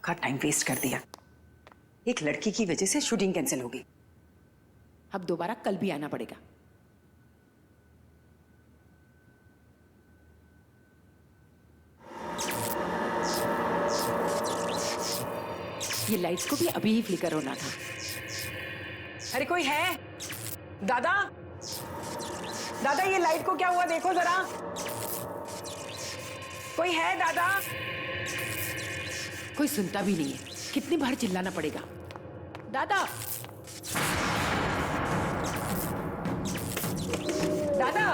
का time waste कर दिया। एक लड़की की वजह से शूटिंग कैंसिल होगी। अब दोबारा कल भी आना पड़ेगा। ये लाइट्स को भी अभी ही फ्लिकर होना था। अरे कोई है? दादा, दादा ये लाइट को क्या हुआ देखो जरा। कोई है दादा? कोई सुनता भी नहीं है, कितनी बार चिल्लाना पड़ेगा। दादा, दादा,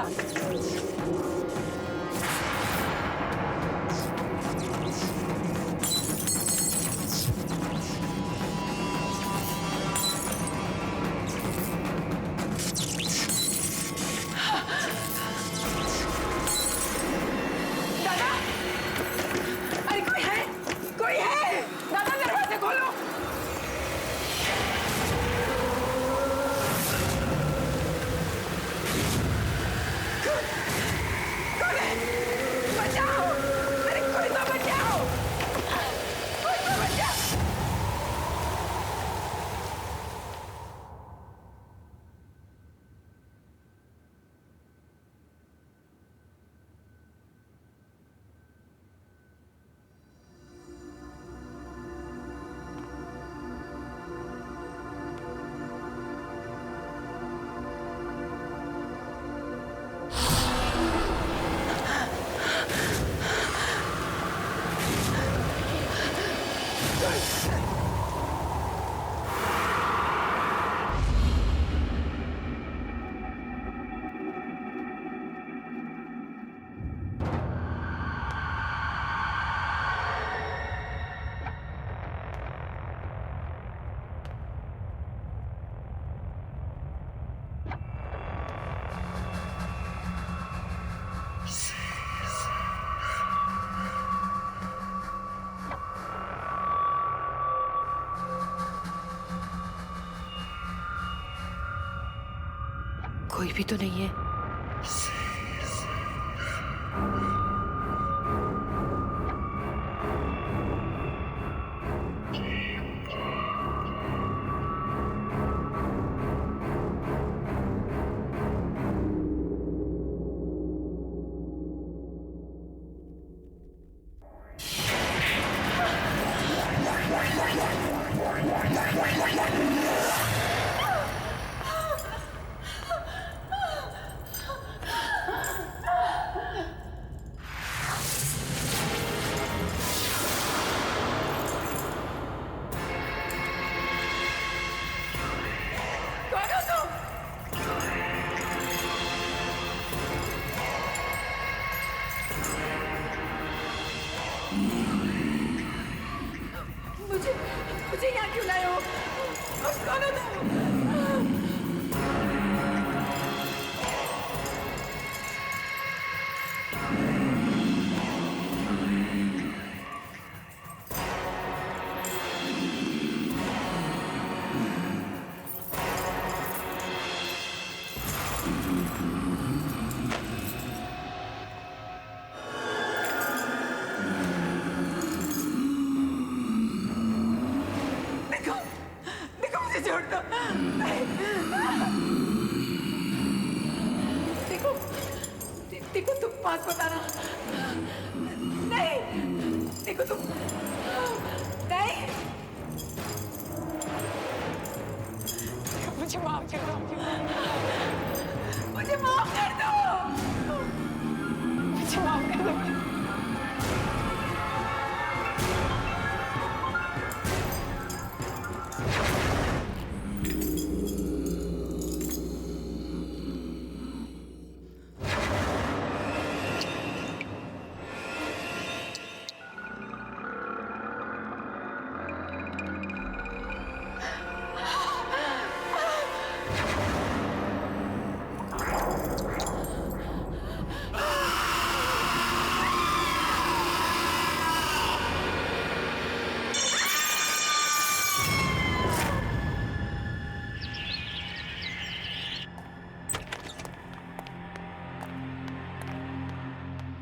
दादा, अरे कोई है? कोई है? दादा दरवाजे खोलो। कौन है? बचाओ! अरे कोई तो बचाओ! कोई तो बचाओ! कोई भी तो नहीं है। कौन हो तुम? मुझे यहाँ क्यों लाए हो? कौन हो तुम? देखो, देखो मुझे छोड़ दो। देखो, देखो तुम पास बताना। नहीं, देखो तुम नहीं। मुझे माफ कर दो। मुझे माफ कर दो। मुझे माफ कर दो।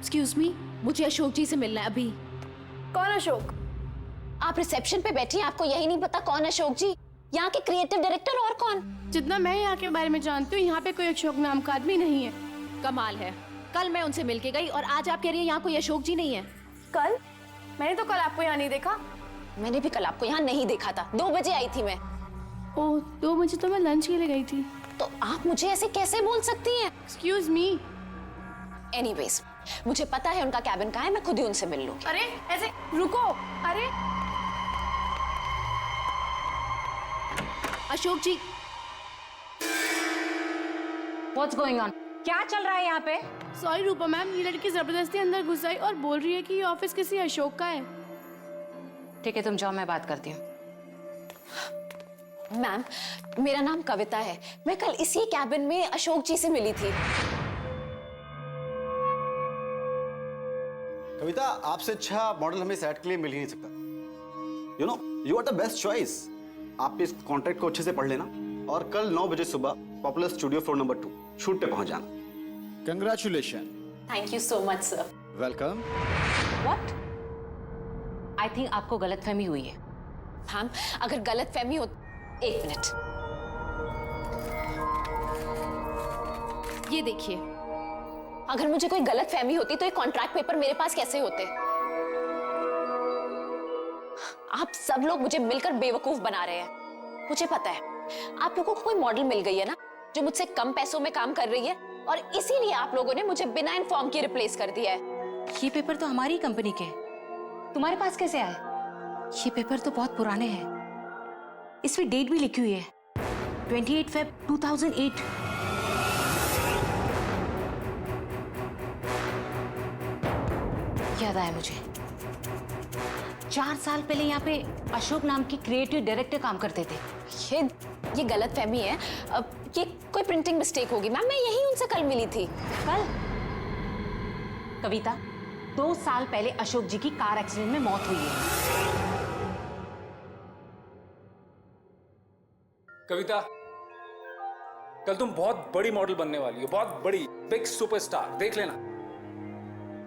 एक्सक्यूज मी, मुझे अशोक जी से मिलना है अभी। कौन अशोक? आप रिसेप्शन पे बैठी हैं, आपको यही नहीं पता कौन अशोक जी, यहाँ के क्रिएटिव डायरेक्टर और कौन? जितना मैं यहाँ के बारे में जानती हूँ, यहाँ पे कोई अशोक नाम का आदमी नहीं है। कमाल है, कल मैं उनसे मिल के गई और आज आप कह रही हैं यहाँ कोई अशोक जी नहीं है। कल? मैंने तो कल आपको यहाँ नहीं देखा। मैंने भी कल आपको यहाँ नहीं देखा था, 2 बजे आई थी मैं। ओह, 2 बजे तो मैं लंच के लिए गई थी। तो आप मुझे ऐसे कैसे बोल सकती हैं? Excuse me. एनीवेज, मुझे पता है उनका कैबिन कहाँ है, मैं खुद ही उनसे मिल लूंगी। अरे ऐसे रुको। अरे अशोक जी, What's going on? क्या चल रहा है यहाँ पे? सॉरी रूपा मैम, ये लड़की जबरदस्ती अंदर घुस आई और बोल रही है कि ये ऑफिस किसी अशोक का है। ठीक है, तुम जाओ, मैं बात करती हूँ। मैम, मेरा नाम कविता है, मैं कल इसी कैबिन में अशोक जी से मिली थी। कविता, आपसे अच्छा मॉडल हमें सेट के लिए मिल ही नहीं सकता। You know, you are the best choice. आप इस कॉन्ट्रैक्ट को अच्छे से पढ़ लेना और कल 9 बजे सुबह popular studio floor number 2 shoot पे पहुंच जाना। Congratulations. Thank you so much sir. Welcome. What? I think आपको गलतफहमी हुई है। मैम, अगर गलत फहमी हो, 1 मिनट। ये देखिए, अगर मुझे कोई गलत फहमी होती तो ये कॉन्ट्रैक्ट पेपर मेरे पास कैसे होते? आप सब लोग मुझे मिलकर बेवकूफ बना रहे हैं। मुझे पता है आप लोगों को कोई मॉडल मिल गई है ना, जो मुझसे कम पैसों में काम कर रही है, और इसीलिए आप लोगों ने मुझे बिना इन्फॉर्म किए रिप्लेस कर दिया है। ये पेपर तो हमारी कंपनी के हैं। तुम्हारे पास कैसे आए? ये पेपर तो बहुत पुराने हैं। इसमें डेट भी लिखी हुई है, 28 Feb 2008। याद आया मुझे, 4 साल पहले यहाँ पे अशोक नाम की क्रिएटिव डायरेक्टर काम करते थे। ये गलत फहमी है। ये कोई प्रिंटिंग मिस्टेक होगी मैम, मैं यही उनसे कल मिली थी। कल? कविता, 2 साल पहले अशोक जी की कार एक्सीडेंट में मौत हुई है। कविता, कल तुम बहुत बड़ी मॉडल बनने वाली हो, बहुत बड़ी, बिग सुपरस्टार, देख लेना।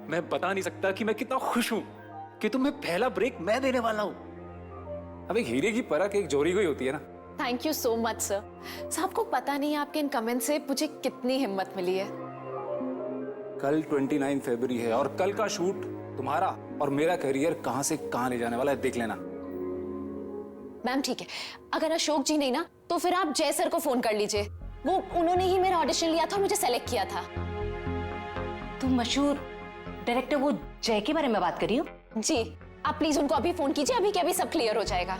मैं बता नहीं सकता कि मैं कितना खुश हूं कि तुम्हें पहला ब्रेक मैं देने वाला हूं। अब एक हीरे की परख एक जोरी को ही होती है ना। Thank you so much sir. आपको पता नहीं आपके इन कमेंट से मुझे कितनी हिम्मत मिली है। कल 29 फरवरी है और कल का शूट तुम्हारा और मेरा करियर कहां से कहां ले जाने वाला है, देख लेना। मैम ठीक है, अगर अशोक जी नहीं ना, तो फिर आप जय सर को फोन कर लीजिए। वो उन्होंने ही मेरा ऑडिशन लिया था और मुझे सेलेक्ट किया था। तुम मशहूर डायरेक्टर वो जय के बारे में बात कर रही हो? जी, आप प्लीज उनको अभी फोन कीजिए, अभी के अभी सब क्लियर हो जाएगा।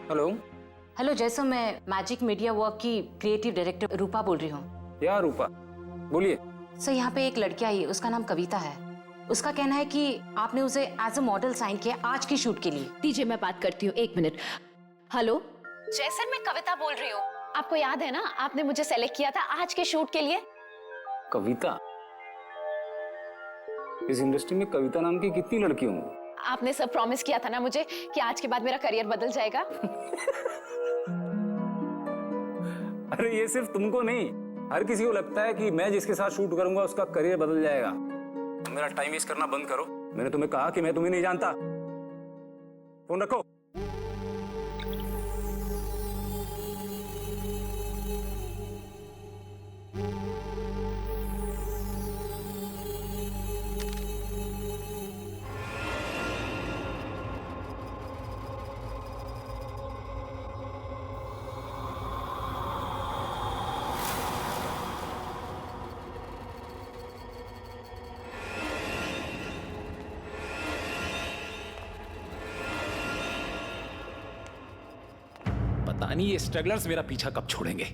हेलो। हेलो जय सर, मैं मैजिक मीडिया वर्क की क्रिएटिव डायरेक्टर रूपा बोल रही हूँ। या रूपा, बोलिए। सर, यहाँ पे एक लड़की आई है, उसका नाम कविता है। उसका कहना है कि आपने उसे एज अ मॉडल साइन किया आज की शूट के लिए। दीजिए मैं बात करती हूँ, 1 मिनट। हेलो जय सर, मैं कविता बोल रही हूँ। आपको याद है ना, आपने मुझे सेलेक्ट किया था आज के शूट के लिए। कविता, इस इंडस्ट्री में कविता नाम की कितनी लड़की होंगी? आपने सब प्रॉमिस किया था ना मुझे कि आज के बाद मेरा करियर बदल जाएगा। अरे ये सिर्फ तुमको नहीं, हर किसी को लगता है कि मैं जिसके साथ शूट करूंगा उसका करियर बदल जाएगा। मेरा टाइम वेस्ट करना बंद करो। मैंने तुम्हें कहा कि मैं तुम्हें नहीं जानता। फोन रखो। पता नहीं ये स्ट्रगलर्स मेरा पीछा कब छोड़ेंगे।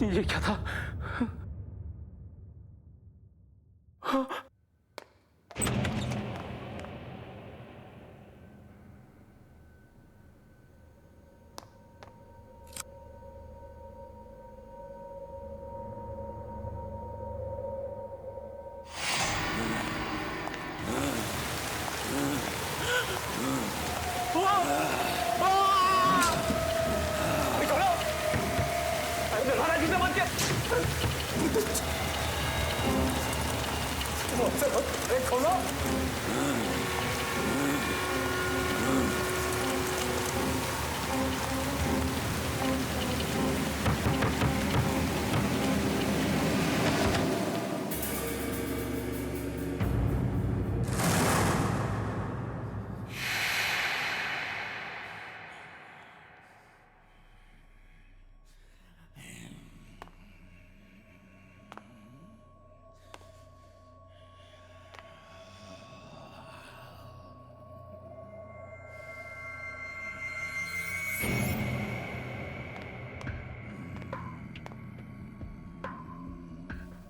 ये क्या था?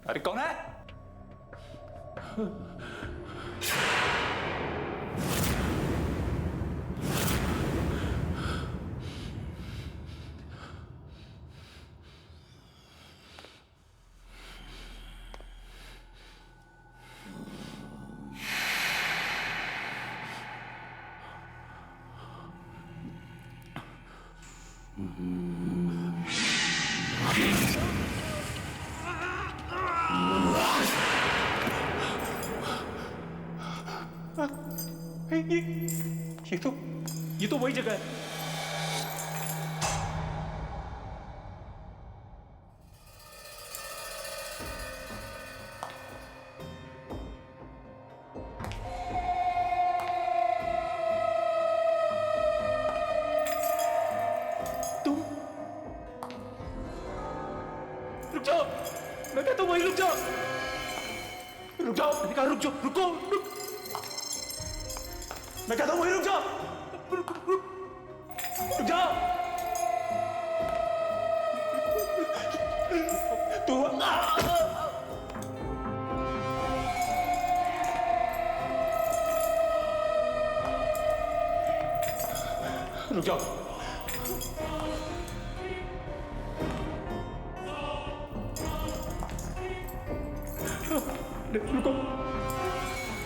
अरे कौन है? ये तो वही जगह है। तुम रुक जाओ, मैं कहता हूं वहीं रुक जाओ, रुक जाओ, मैंने कहा रुक जाओ, रुक मैं कहता हूं वहीं रुक जाओ, रुक जाओ। तू रुक जाओ, रुको,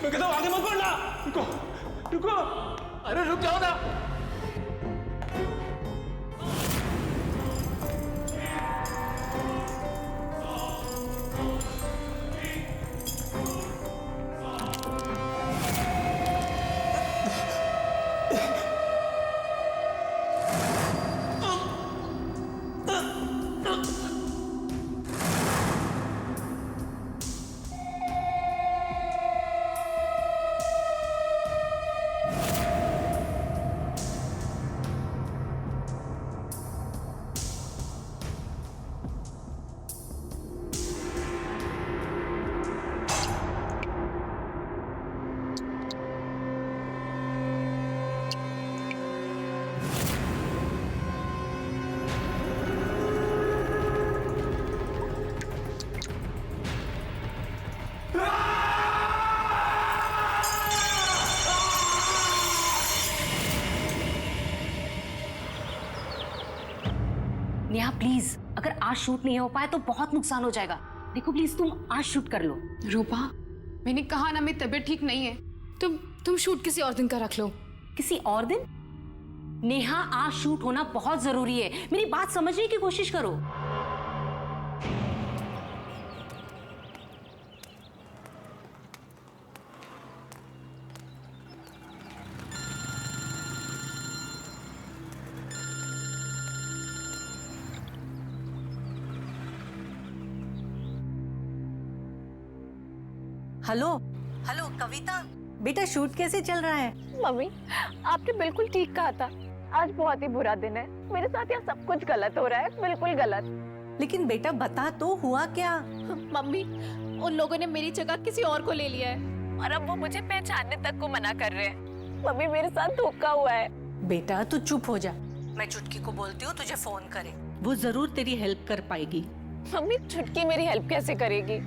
मैं कहता हूं आगे मत बढ़ना, रुको रुको, अरे रुक जाओ ना। नेहा प्लीज, अगर आज शूट नहीं हो पाए तो बहुत नुकसान हो जाएगा। देखो प्लीज तुम आज शूट कर लो। रूपा, मैंने कहा ना मेरी तबीयत ठीक नहीं है। तुम शूट किसी और दिन का रख लो। किसी और दिन? नेहा आज शूट होना बहुत जरूरी है, मेरी बात समझने की कोशिश करो। हेलो हेलो कविता, बेटा शूट कैसे चल रहा है? मम्मी, आपने बिल्कुल ठीक कहा था। आज बहुत ही बुरा दिन है। मेरे साथ यहाँ सब कुछ गलत हो रहा है, बिल्कुल गलत। लेकिन बेटा बता तो हुआ क्या? मम्मी, उन लोगों ने मेरी जगह किसी और को ले लिया है और अब वो मुझे पहचानने तक को मना कर रहे हैं। मम्मी, मेरे साथ धोखा हुआ है। बेटा तू चुप हो जा, मैं चुटकी को बोलती हूँ तुझे फोन करे, वो जरूर तेरी हेल्प कर पाएगी। मम्मी, चुटकी मेरी हेल्प कैसे करेगी?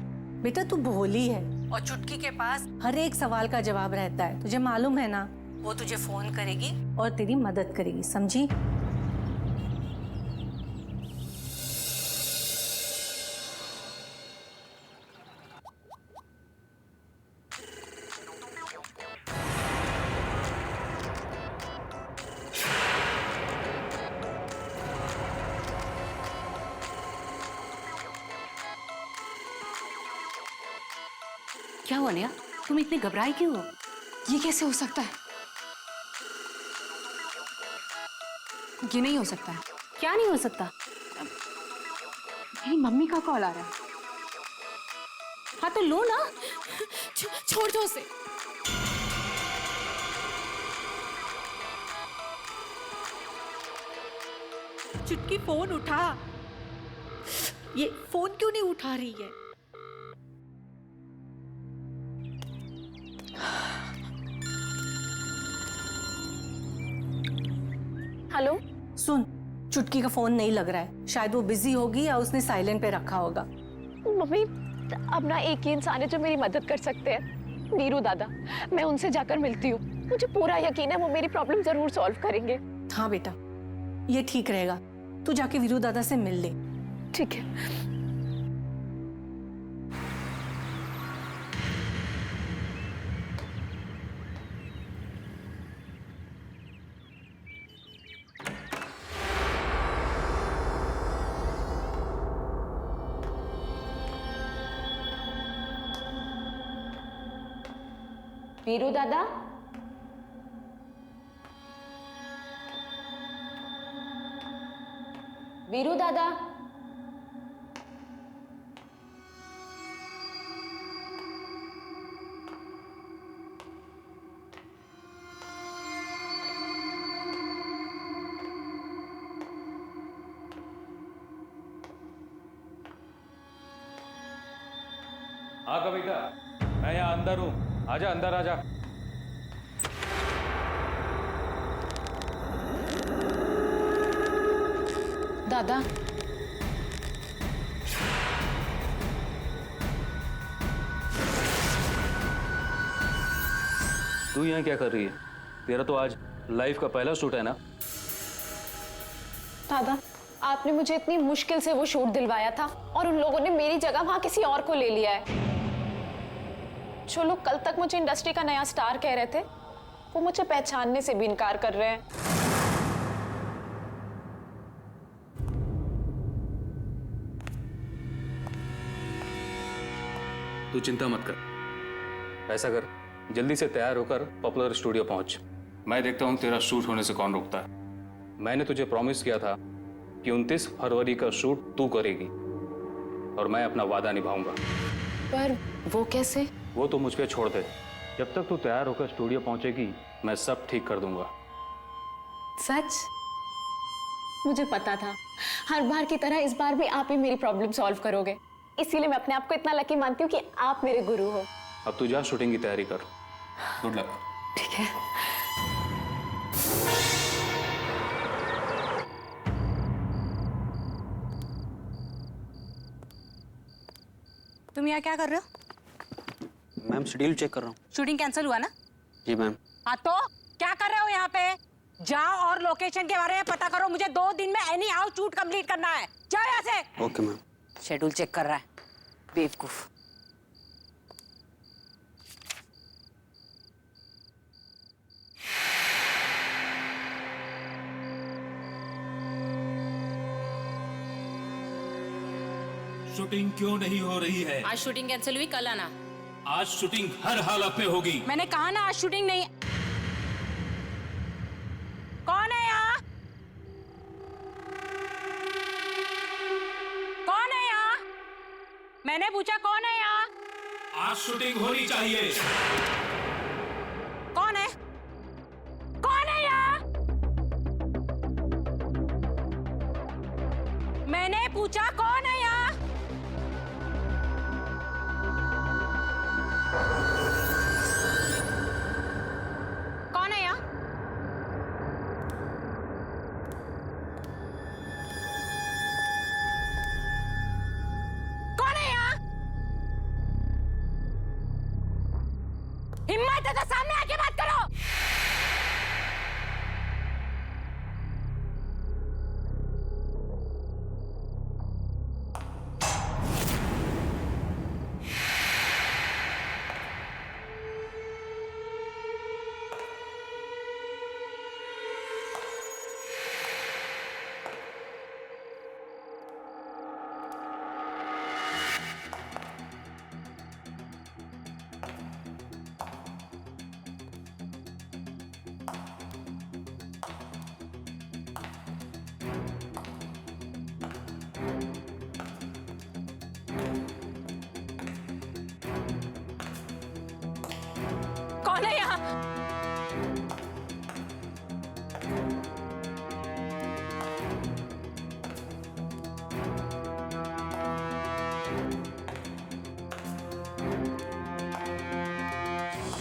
बेटा तू भोली है और चुटकी के पास हर एक सवाल का जवाब रहता है, तुझे मालूम है ना। वो तुझे फोन करेगी और तेरी मदद करेगी, समझी? क्या हुआ नेहा? तुम इतनी घबराई क्यों हो? ये कैसे हो सकता है? ये नहीं हो सकता है। क्या नहीं हो सकता? मेरी मम्मी का कॉल आ रहा है। हाँ तो लो ना। छोड़ दो उसे। चुटकी फोन उठा। ये फोन क्यों नहीं उठा रही है? हेलो। सुन, चुटकी का फोन नहीं लग रहा है। शायद वो बिजी होगी या उसने साइलेंट पे रखा होगा। मम्मी, अब ना एक ही इंसान है जो मेरी मदद कर सकते हैं, वीरू दादा। मैं उनसे जाकर मिलती हूँ। मुझे पूरा यकीन है वो मेरी प्रॉब्लम जरूर सॉल्व करेंगे। हाँ बेटा, ये ठीक रहेगा। तू जाके वीरू दादा से मिल ले। ठीक है। वीरू दादा, वीरू दादा, हाँ कविता, मैं यहाँ अंदर हूँ। आजा अंदर आजा। दादा, तू यहाँ क्या कर रही है? तेरा तो आज लाइफ का पहला शूट है ना? दादा, आपने मुझे इतनी मुश्किल से वो शूट दिलवाया था और उन लोगों ने मेरी जगह वहां किसी और को ले लिया है। जो लोग कल तक मुझे इंडस्ट्री का नया स्टार कह रहे थे, वो मुझे पहचानने से भी इनकार कर रहे हैं। तू चिंता मत कर। ऐसा कर, जल्दी से तैयार होकर पॉपुलर स्टूडियो पहुंच। मैं देखता हूं तेरा शूट होने से कौन रोकता है। मैंने तुझे प्रॉमिस किया था कि 29 फरवरी का शूट तू करेगी और मैं अपना वादा निभाऊंगा। पर वो कैसे? वो तो मुझ पे छोड़ दे। जब तक तू तैयार होकर स्टूडियो पहुंचेगी, मैं सब ठीक कर दूंगा। सच? मुझे पता था हर बार की तरह इस बार भी आप ही मेरी प्रॉब्लम सॉल्व करोगे। इसीलिए मैं अपने आप को इतना लकी मानती हूँ कि आप मेरे गुरु हो। अब तू जा शूटिंग की तैयारी कर। Good luck. ठीक है। तुम यहाँ क्या कर रहे हो? मैम शेड्यूल चेक कर रहा हूँ। शूटिंग कैंसिल हुआ ना? जी मैम। हाँ तो क्या कर रहे हो यहाँ पे? जाओ और लोकेशन के बारे में पता करो। मुझे 2 दिन में एनी हाउ शूट कंप्लीट करना है। जाओ यहाँ से। Okay ma'am. शेड्यूल चेक कर रहा है, बेवकूफ। शूटिंग क्यों नहीं हो रही है? आज शूटिंग कैंसिल हुई, कल आना। आज शूटिंग हर हालत में होगी। मैंने कहा ना आज शूटिंग नहीं। कौन है यहाँ? कौन है यहाँ? मैंने पूछा कौन है यहाँ? आज शूटिंग होनी चाहिए। कौन है? कौन है यहाँ? मैंने पूछा कौन है यहाँ? कौन है यहाँ? कौन है यहाँ?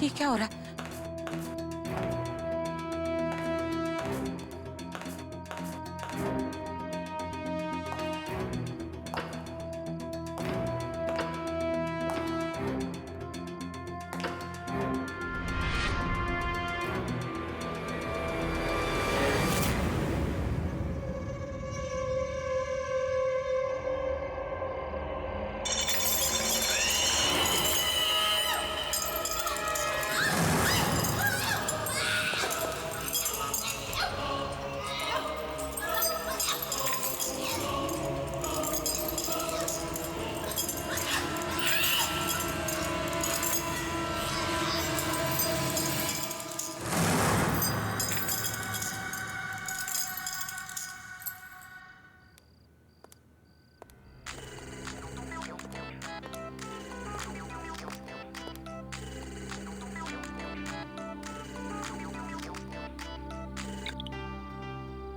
ये क्या हो रहा है?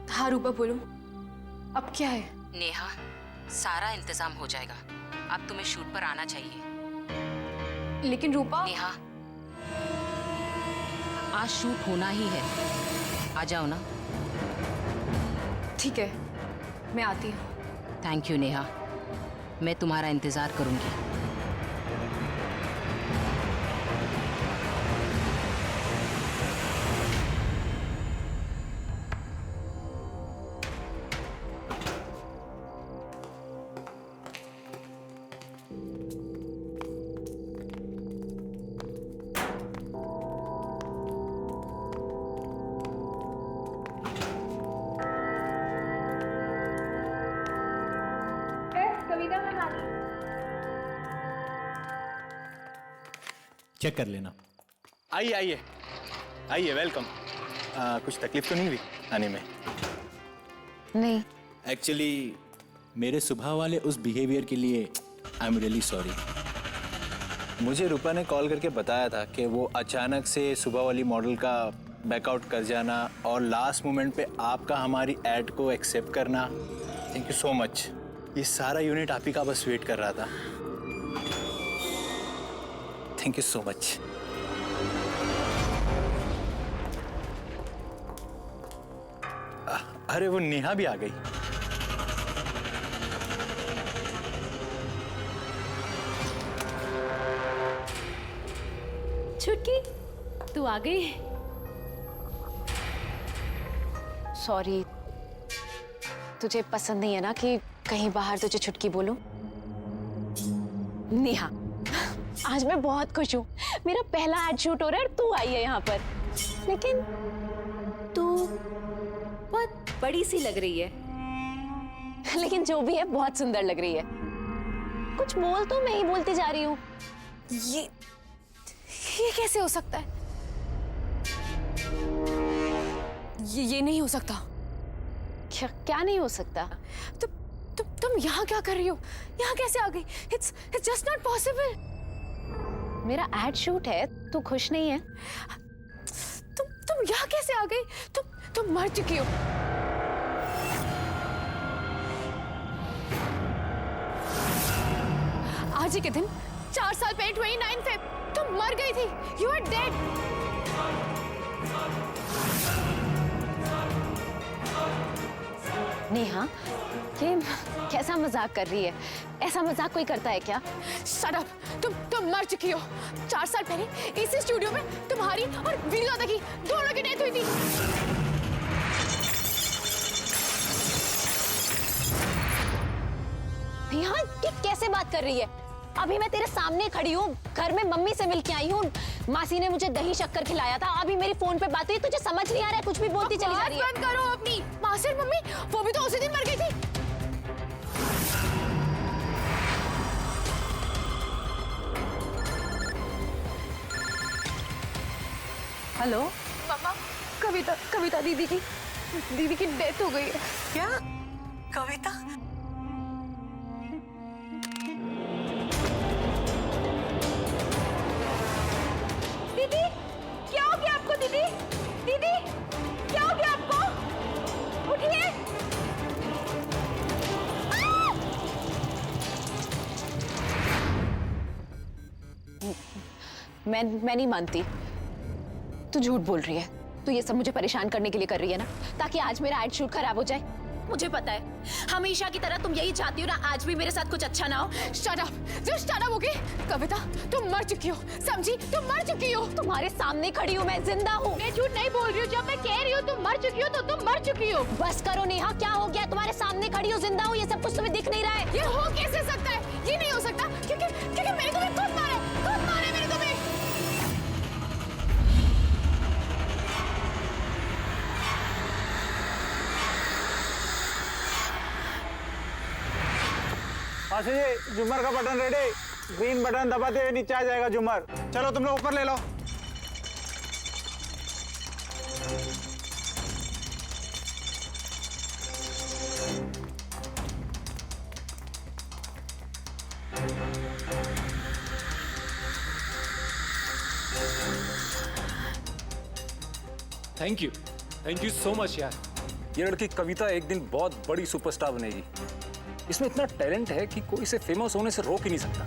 हाँ रूपा बोलो, अब क्या है? नेहा, सारा इंतजाम हो जाएगा। अब तुम्हें शूट पर आना चाहिए। लेकिन रूपा, नेहा, आज शूट होना ही है। आ जाओ ना। ठीक है, मैं आती हूँ। थैंक यू नेहा, मैं तुम्हारा इंतजार करूंगी। चेक कर लेना। आइए आइए आइए, वेलकम। कुछ तकलीफ तो नहीं हुई आने में? नहीं। एक्चुअली मेरे सुबह वाले उस बिहेवियर के लिए आई एम रियली सॉरी। मुझे रूपा ने कॉल करके बताया था कि वो अचानक से सुबह वाली मॉडल का बैकआउट कर जाना और लास्ट मोमेंट पे आपका हमारी ऐड को एक्सेप्ट करना, थैंक यू सो मच। ये सारा यूनिट आप ही का बस वेट कर रहा था। Thank you so much. अरे वो नेहा भी आ गई। छुटकी, तू आ गई? सॉरी, तुझे पसंद नहीं है ना कि कहीं बाहर तुझे छुटकी बोलूं? नेहा, आज मैं बहुत खुश हूँ। मेरा पहला एड शूट हो रहा है और तू आई है यहाँ पर। लेकिन तू बहुत बड़ी सी लग रही है। लेकिन जो भी है बहुत सुंदर लग रही है। कुछ बोल तो मैं ही बोलती जा रही हूँ। ये कैसे हो सकता है? ये नहीं हो सकता। क्या नहीं हो सकता? तुम यहाँ क्या कर रही हो? यहाँ कैसे आ गई? It's just not possible. मेरा एड शूट है, तू खुश नहीं है? तुम यहाँ कैसे आ गई? तुम मर चुकी हो। आज ही के दिन 4 साल पहले 29 फेब तुम मर गई थी। You are dead. नेहा, ये कैसा मजाक कर रही है? ऐसा मजाक कोई करता है क्या? Shut up. तुम मर चुकी हो। 4 साल पहले इसी स्टूडियो में तुम्हारी और वीरू दादा की दोनों की डेथ हुई थी। नेहा, ये कैसे बात कर रही है? अभी मैं तेरे सामने खड़ी हूँ, घर में मम्मी से मिलके आई हूँ। मासी ने मुझे दही शक्कर खिलाया था। अभी मेरी फोन पे बात हुई, तुझे समझ नहीं आ रहा है? कुछ भी बोलती चली जा रही है। बंद करो अपनी। मासी और मम्मी वो भी तो उसी दिन मर गई थी। हेलो। मम्मा, कविता दीदी की डेथ हो गई है। क्या? कविता? दीदी, क्या हो गया आपको? दीदी, क्या हो गया आपको? उठिए। मैं नहीं मानती। तू झूठ बोल रही है। तू ये सब मुझे परेशान करने के लिए कर रही है ना, ताकि आज मेरा एड शूट खराब हो जाए। मुझे पता है, हमेशा की तरह तुम यही चाहती हो ना, आज भी मेरे साथ कुछ अच्छा ना हो। Shut up, just shut up, okay? Kavita, तुम मर चुकी हो, समझी? तुम मर चुकी हो। तुम्हारे सामने खड़ी हूँ, मैं जिंदा हूँ। मैं झूठ नहीं बोल रही हूँ। जब मैं कह रही हूँ तुम मर चुकी हो तो तुम मर चुकी हो। बस करो नेहा, क्या हो गया? तुम्हारे सामने खड़ी हूँ, जिंदा हूँ, ये सब कुछ तुम्हें दिख नहीं रहा है? ये हो कैसे सकता है? ये नहीं हो सकता, क्योंकि मेरे को भी खुद मारे मेरे को भी। आशी जी, झूमर का बटन रेडी। ग्रीन बटन दबाते हुए नीचे आ जाएगा झूमर। चलो तुम लोग ऊपर ले लो। थैंक यू सो मच यार। ये लड़की कविता एक दिन बहुत बड़ी सुपरस्टार बनेगी। इसमें इतना टैलेंट है कि कोई इसे फेमस होने से रोक ही नहीं सकता।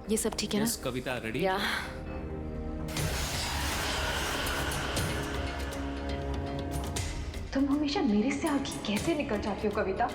ये सब ठीक है ना? कविता रेडी? या तुम हमेशा मेरे से आगे कैसे निकल जाती हो कविता?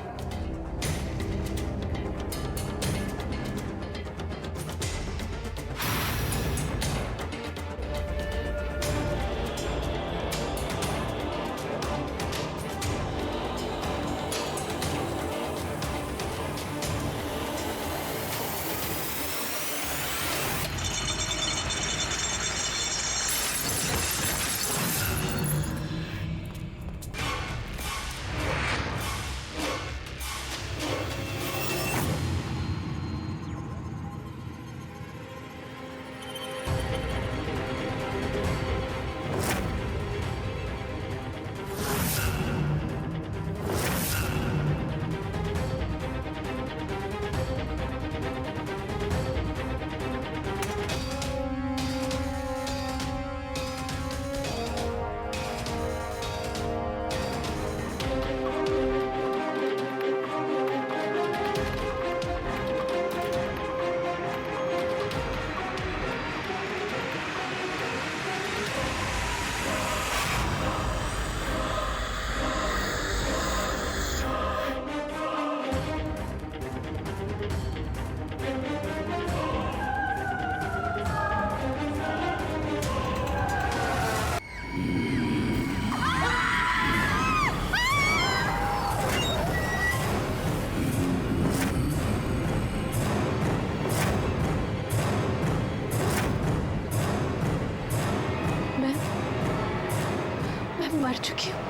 मैं मर चुकी हूँ।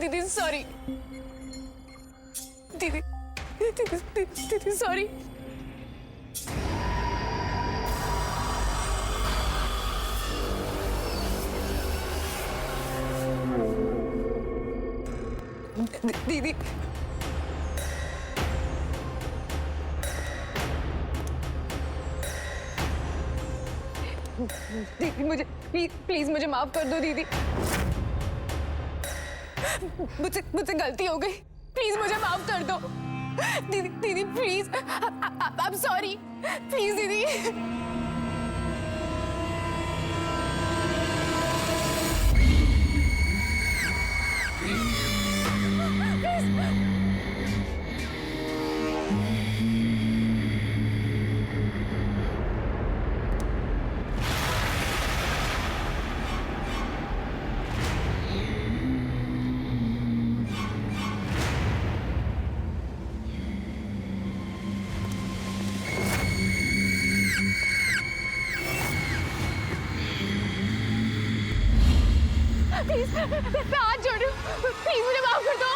दीदी सॉरी। दीदी सॉरी। दीदी मुझे प्लीज मुझे माफ कर दो दीदी। मुझसे गलती हो गई, प्लीज मुझे माफ कर दो दीदी please. I am sorry, please दीदी। प्लीज मैं हाथ जोड़ रही हूँ, प्लीज मुझे माफ कर दो।